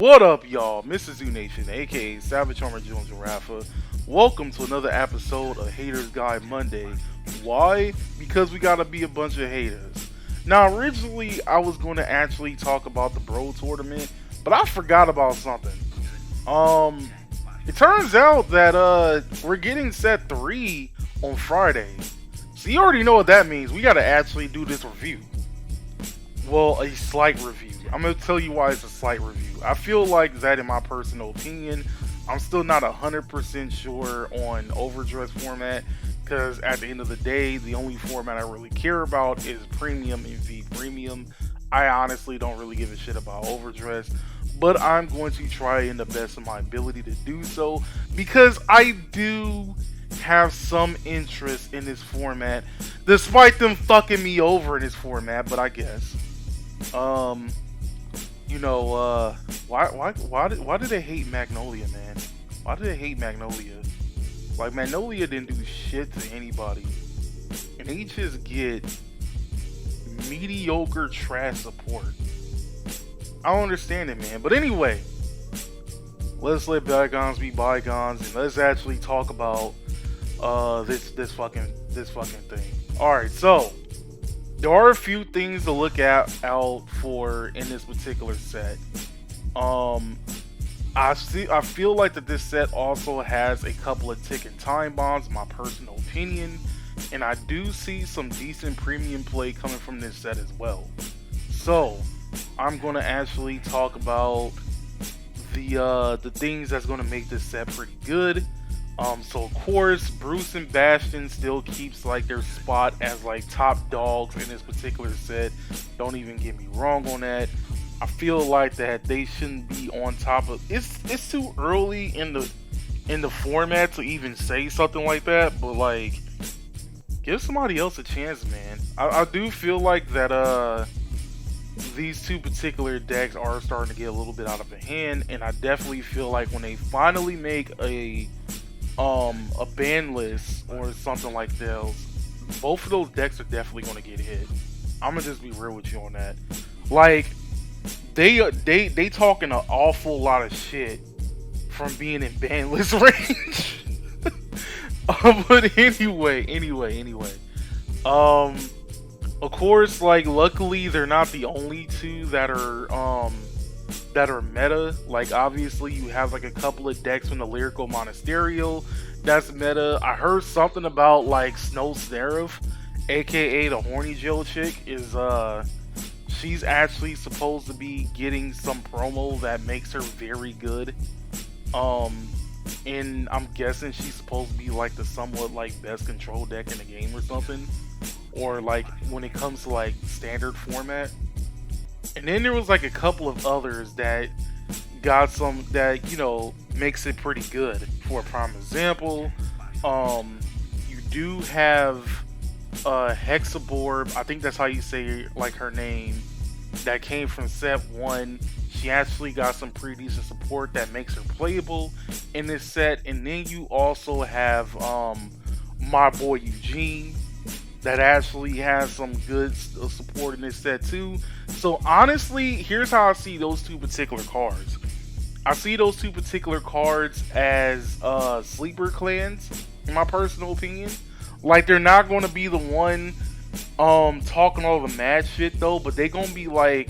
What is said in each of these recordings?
What up, y'all? Mrs. Zoo Nation, aka Savage Armor Jones and Rafa. Welcome to another episode of Haters Guide Monday. Why? Because we gotta be a bunch of haters. Now, originally, I was going to actually talk about the Bro Tournament, but I forgot about something. It turns out that we're getting set 3 on Friday. So you already know what that means. We gotta actually do this review. Well, a slight review. I'm going to tell you why it's a slight review. I feel like that, in my personal opinion, I'm still not 100% sure on overdress format, because at the end of the day, the only format I really care about is premium and V premium. I honestly don't really give a shit about overdress, but I'm going to try in the best of my ability to do so, because I do have some interest in this format, despite them fucking me over in this format. But I guess why did they hate Magnolia, man? Why did they hate Magnolia? Like, Magnolia didn't do shit to anybody, and they just get mediocre trash support. I don't understand it, man. But anyway, let's let bygones be bygones, and let's actually talk about this fucking thing. All right, so there are a few things to look out for in this particular set. I feel like that this set also has a couple of ticking time bombs, in my personal opinion, and I do see some decent premium play coming from this set as well. So I'm gonna actually talk about the things that's gonna make this set pretty good. So of course, Bruce and Bastion still keeps like their spot as like top dogs in this particular set. Don't even get me wrong on that. I feel like that they shouldn't be on top of it's too early in the format to even say something like that, but like, give somebody else a chance, man. I do feel like that these two particular decks are starting to get a little bit out of hand, and I definitely feel like when they finally make a ban list or something like those, both of those decks are definitely going to get hit. I'm gonna just be real with you on that. Like, they talking an awful lot of shit from being in ban list range. But anyway, of course, like, luckily they're not the only two that are meta. Like, obviously you have like a couple of decks from the Lyrical Monasterio that's meta. I heard something about like Snow Seraph, aka the horny Jill chick, is she's actually supposed to be getting some promo that makes her very good. And I'm guessing she's supposed to be like the somewhat like best control deck in the game or something, or like when it comes to like standard format. And then there was like a couple of others that got some that, you know, makes it pretty good. For a prime example, you do have Hexaborb, I think that's how you say like her name, that came from set 1. She actually got some pretty decent support that makes her playable in this set. And then you also have my boy Eugene, that actually has some good support in this set too. So honestly, here's how I see those two particular cards. I see those two particular cards as sleeper clans, in my personal opinion. Like, they're not going to be the one talking all the mad shit though, but they going to be like,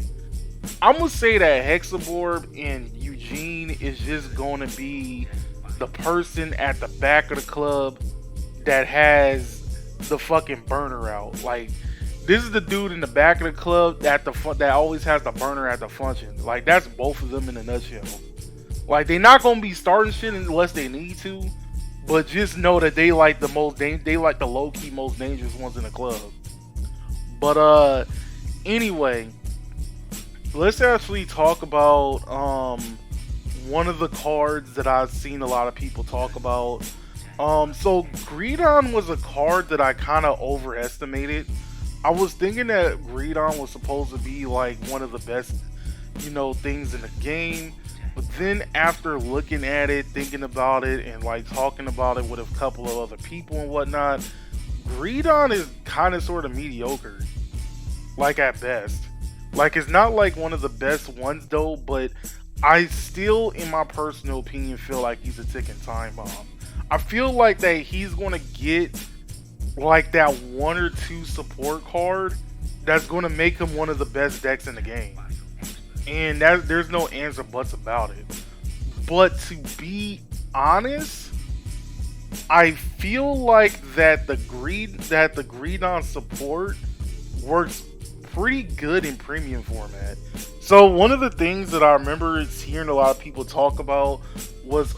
I'm going to say that Hexaborb and Eugene is just going to be the person at the back of the club that has the fucking burner out. Like, this is the dude in the back of the club that always has the burner at the function. Like, that's both of them in a nutshell. Like, they're not gonna be starting shit unless they need to, but just know that they like the low-key most dangerous ones in the club. But anyway, let's actually talk about one of the cards that I've seen a lot of people talk about. So Greedon was a card that I kind of overestimated. I was thinking that Greedon was supposed to be like one of the best, you know, things in the game. But then after looking at it, thinking about it, and like talking about it with a couple of other people and whatnot, Greedon is kind of sort of mediocre. Like, at best. Like, it's not like one of the best ones though, but I still, in my personal opinion, feel like he's a ticking time bomb. I feel like that he's gonna get like that one or two support card that's gonna make him one of the best decks in the game. And that there's no ands or buts about it. But to be honest, I feel like the greed on support works pretty good in premium format. So one of the things that I remember is hearing a lot of people talk about was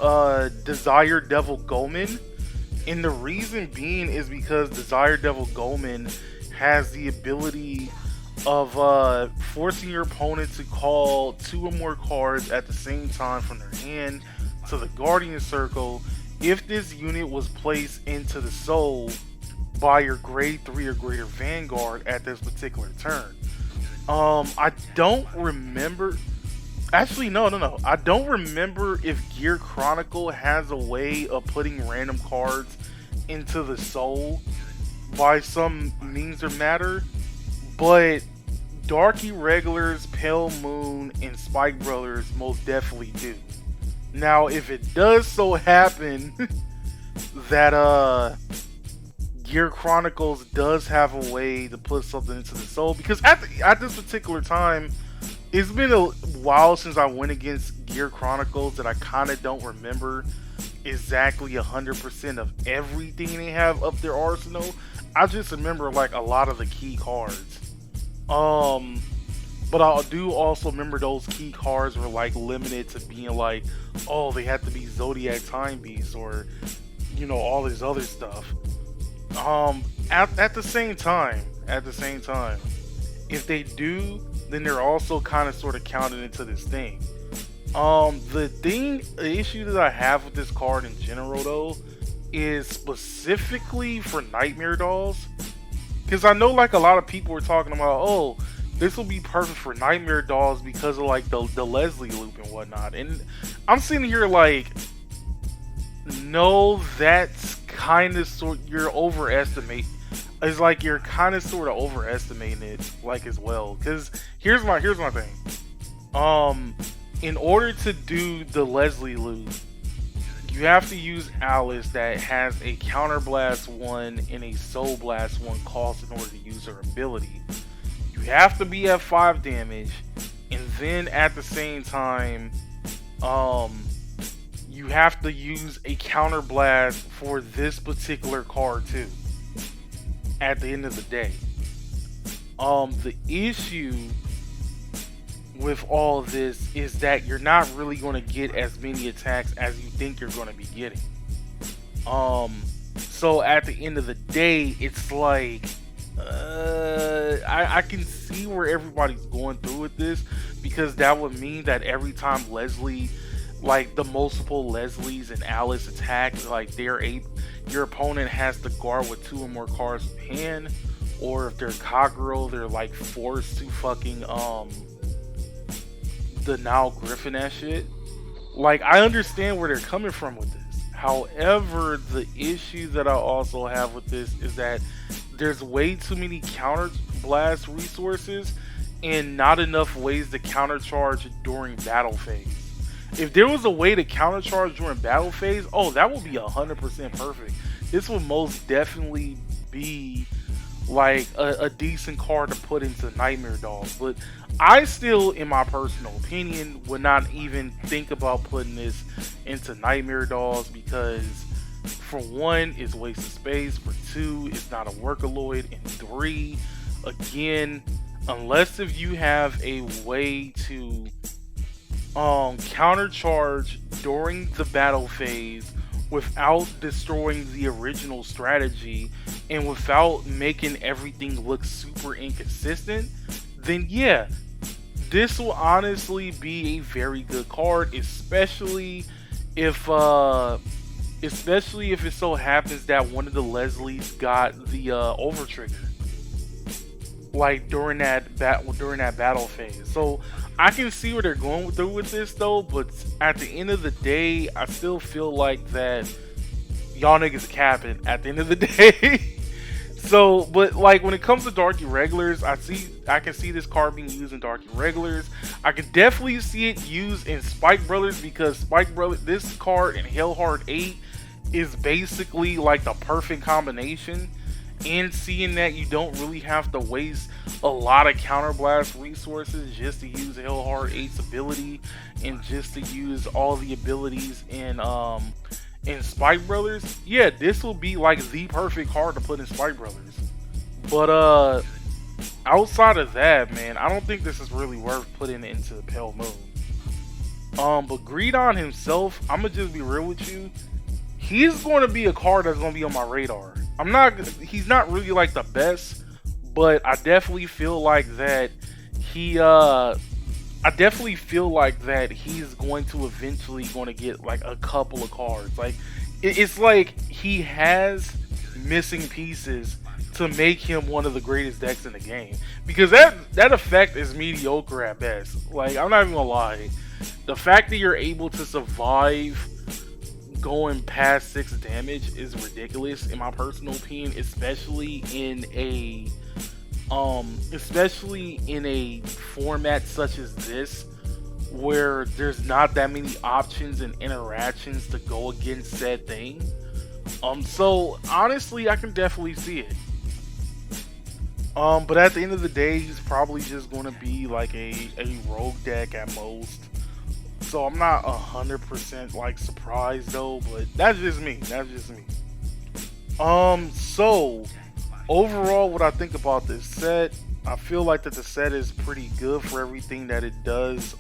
Desire Devil Goleman. And the reason being is because Desire Devil Goleman has the ability of forcing your opponent to call two or more cards at the same time from their hand to the Guardian Circle if this unit was placed into the soul by your grade 3 or greater Vanguard at this particular turn. I don't remember. Actually, no. I don't remember if Gear Chronicle has a way of putting random cards into the soul by some means or matter, but Dark Irregulars, Pale Moon, and Spike Brothers most definitely do. Now, if it does so happen that Gear Chronicles does have a way to put something into the soul, because at this particular time, it's been a while since I went against Gear Chronicles that I kind of don't remember exactly 100% of everything they have up their arsenal. I just remember like a lot of the key cards. But I do also remember those key cards were like limited to being like, oh, they have to be Zodiac Time Beasts or, you know, all this other stuff. At the same time, if they do, then they're also kind of sort of counted into this thing. The issue that I have with this card in general though, is specifically for Nightmare Dolls. Because I know like a lot of people were talking about, oh, this will be perfect for Nightmare Dolls because of like the Leslie loop and whatnot. And I'm sitting here like, no, that's kind of you're overestimating. It's like you're kind of sort of overestimating it, like as well. Because here's my thing. In order to do the Leslie loop, you have to use Alice that has a Counterblast 1 and a Soul Blast 1 cost in order to use her ability. You have to be at 5 damage, and then at the same time, you have to use a Counterblast for this particular card too. At the end of the day, the issue with all of this is that you're not really going to get as many attacks as you think you're going to be getting. So at the end of the day, it's like I can see where everybody's going through with this, because that would mean that every time Leslie, like the multiple Leslies and Alice attack, like your opponent has to guard with 2 or more cards in hand, or if they're Kagero, they're like forced to fucking the Nile Griffin that shit. Like, I understand where they're coming from with this. However, the issue that I also have with this is that there's way too many counter blast resources and not enough ways to countercharge during battle phase. If there was a way to countercharge during battle phase, oh, that would be 100% perfect. This would most definitely be like a decent card to put into Nightmare Dolls. But I still, in my personal opinion, would not even think about putting this into Nightmare Dolls, because for one, it's a waste of space. For two, it's not a Workaloid. And three, again, unless if you have a way to countercharge during the battle phase without destroying the original strategy and without making everything look super inconsistent, then yeah, this will honestly be a very good card, especially if it so happens that one of the Leslies got the over trigger, like during that battle phase. So I can see where they're going through with this though, but at the end of the day, I still feel like that y'all niggas are capping at the end of the day. So, but like when it comes to dark irregulars, I can see this card being used in dark irregulars. I can definitely see it used in Spike Brothers because Spike Brothers, this card in Hellheart 8 is basically like the perfect combination. And seeing that you don't really have to waste a lot of counterblast resources just to use Hellheart 8's ability and just to use all the abilities in Spike Brothers, yeah, this will be like the perfect card to put in Spike Brothers. But outside of that, man, I don't think this is really worth putting into Pale Moon. But Greedon himself, I'm gonna just be real with you. He's going to be a card that's going to be on my radar. He's not really like the best, but I definitely feel like that I definitely feel like that he's going to eventually going to get like a couple of cards. Like it's like he has missing pieces to make him one of the greatest decks in the game. Because that effect is mediocre at best. Like I'm not even gonna lie, the fact that you're able to survive going past 6 damage is ridiculous in my personal opinion, especially in a format such as this where there's not that many options and interactions to go against said thing. So honestly I can definitely see it. But at the end of the day he's probably just gonna be like a rogue deck at most. So I'm not 100% like surprised though, but that's just me. So overall, what I think about this set, I feel like that the set is pretty good for everything that it does.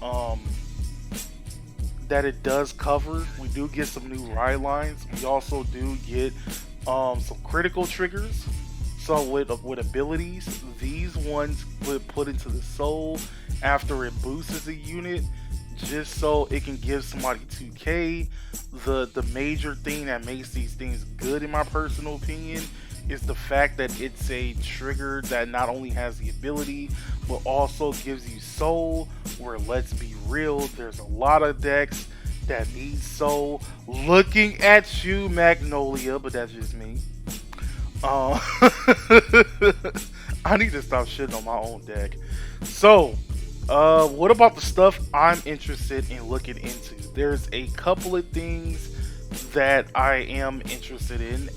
That it does cover. We do get some new ride lines. We also do get some critical triggers. So with abilities, these ones would put into the soul after it boosts a unit, just so it can give somebody 2k. The major thing that makes these things good in my personal opinion is the fact that it's a trigger that not only has the ability but also gives you soul, where let's be real, there's a lot of decks that need soul. Looking at you, Magnolia, but that's just me. I need to stop shitting on my own deck. So what about the stuff I'm interested in looking into? There's a couple of things that I am interested in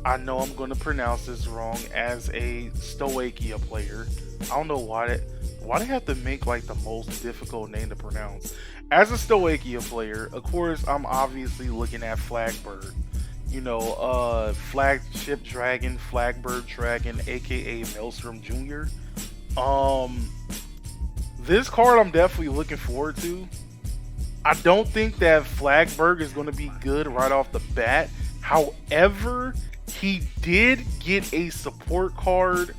I know I'm going to pronounce this wrong, as a Stoichia player. I don't know why they have to make like the most difficult name to pronounce. As a Stoichia player, of course, I'm obviously looking at Flagbird. You know, Flagship Dragon, Flagbird Dragon, aka Maelstrom Jr. This card I'm definitely looking forward to. I don't think that Flagbird is going to be good right off the bat. However, he did get a support card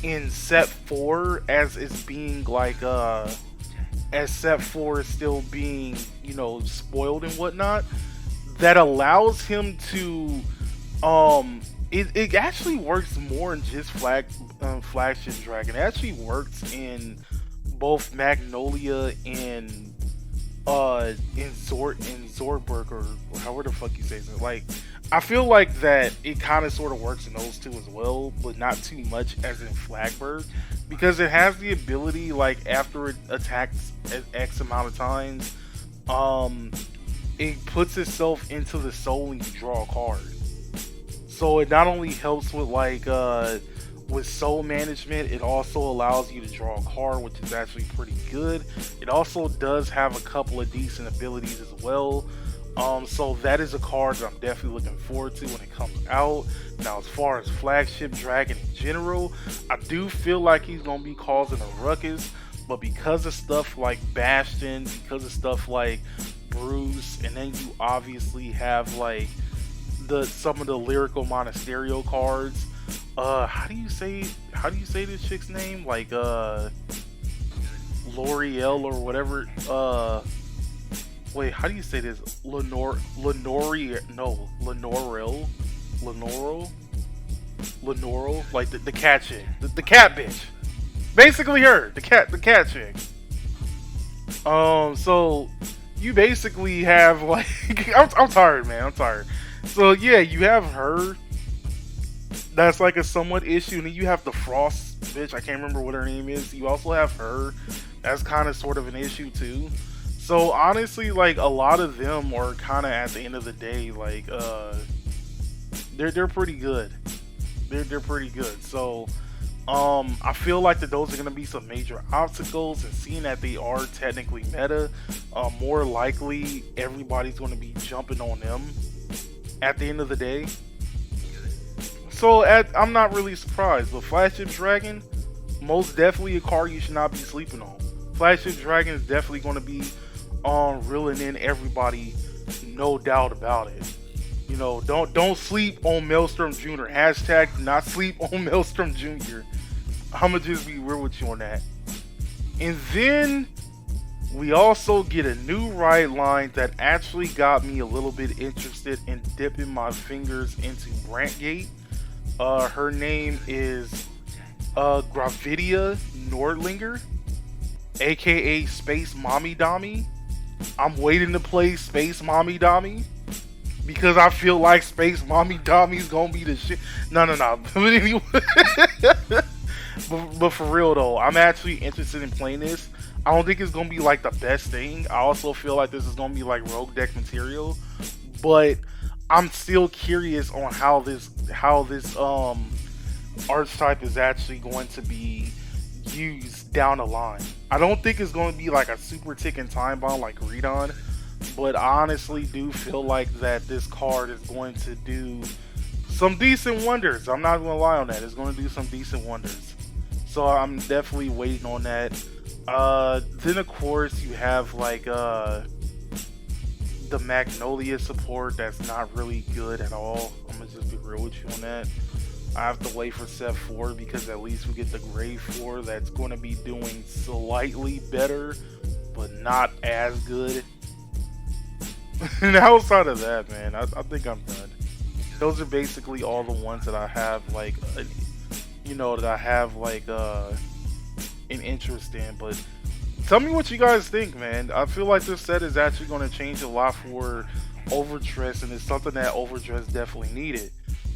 in set 4 as it's being like as set 4 is still being, you know, spoiled and whatnot, that allows him to it actually works more than just Flagship Dragon. It actually works in both Magnolia and Zorberg, or however the fuck you say it. Like, I feel like that it kind of sort of works in those two as well, but not too much as in Flagbird, because it has the ability, like, after it attacks X amount of times, it puts itself into the soul and you draw a card. So it not only helps with like with soul management, it also allows you to draw a card, which is actually pretty good. It also does have a couple of decent abilities as well. So that is a card that I'm definitely looking forward to when it comes out. Now, as far as Flagship Dragon in general, I do feel like he's going to be causing a ruckus, but because of stuff like Bastion, because of stuff like Bruce, and then you obviously have like some of the lyrical monasterio cards. How do you say this chick's name? Like L'Oreal or whatever. Wait, how do you say this? Lenorel, like the cat chick, the cat bitch, basically her, the cat chick. So you basically have like, I'm tired, man. I'm tired. So yeah, you have her, That's like a somewhat issue. And then you have the Frost bitch. I can't remember what her name is. You also have her. That's kind of sort of an issue too. So honestly, like a lot of them are kind of at the end of the day, like they're pretty good. They're pretty good. So I feel like that those are going to be some major obstacles, and seeing that they are technically meta, more likely everybody's going to be jumping on them at the end of the day. So I'm not really surprised, but Flagship Dragon, most definitely a card you should not be sleeping on. Flagship Dragon is definitely going to be reeling in everybody, no doubt about it. You know, don't sleep on Maelstrom Jr. Hashtag not sleep on Maelstrom Jr. I'ma just be real with you on that. And then we also get a new ride line that actually got me a little bit interested in dipping my fingers into Brantgate. Her name is Gravidia Nordlinger, aka Space Mommy Dommy. I'm waiting to play Space Mommy Dommy because I feel like Space Mommy Dommy is gonna be the shit. No. But anyway, but for real though, I'm actually interested in playing this. I don't think it's gonna be like the best thing. I also feel like this is gonna be like rogue deck material, but I'm still curious on how this archetype is actually going to be used down the line. I don't think it's going to be like a super ticking time bomb like Redon, but I honestly do feel like that this card is going to do some decent wonders. I'm not going to lie on that. It's going to do some decent wonders. So I'm definitely waiting on that. Then of course you have like the Magnolia support that's not really good at all. I'm gonna just be real with you on that. I have to wait for set 4 because at least we get the grade 4 that's going to be doing slightly better, but not as good. And outside of that, man, I think I'm done. Those are basically all the ones that I have like, that I have like an interest in. But tell me what you guys think, man. I feel like this set is actually going to change a lot for Overdress, and it's something that Overdress definitely needed.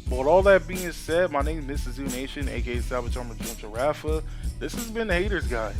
But with all that being said, my name is Mr. Zoo Nation, aka Savage Armor Jump Rafa. This has been the Haters Guide.